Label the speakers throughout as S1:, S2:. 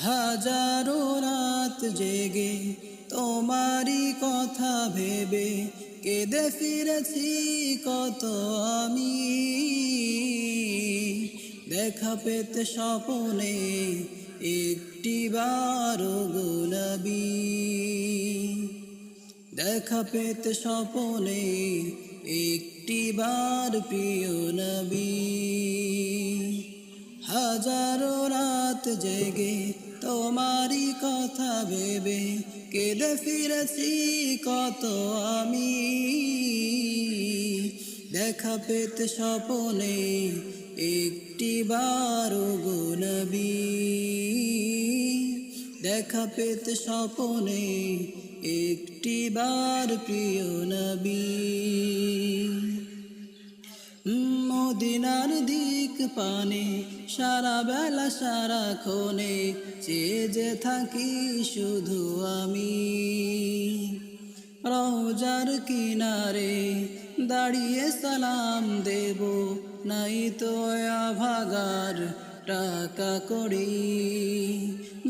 S1: হাজারো রাত জেগে তোমারই কথা ভেবে কেঁদে ফিরেছি কত আমি। দেখা পেতে স্বপনে একটি বার গো নবী, দেখা পেতে স্বপনে একটি বার প্রিয় নবী। হাজারো রাত জেগে তোমারই কথা ভেবে কেঁদে ফিরেছি কত আমি। দেখা পেতে স্বপনে একটি বার গো নবী, দেখা পেতে স্বপনে একটি বার প্রিয় নবী। মদিনার দিক পানে সারা বেলা সারাক্ষণে চেয়ে যে থাকি শুধু আমি। রওজার কিনারে দাঁড়িয়ে সালাম দেব, নাই তো ভাগার টাকা কড়ি।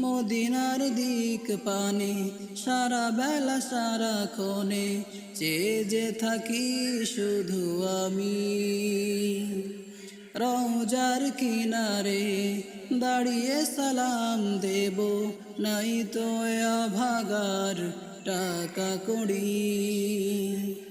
S1: মদিনার দিক পানে সারা বেলা সারাক্ষণে চেয়ে যে থাকি শুধু আমি। রওজার কিনারে দাঁড়িয়ে সালাম দেব, নাই তো ভাগার টাকা কড়ি।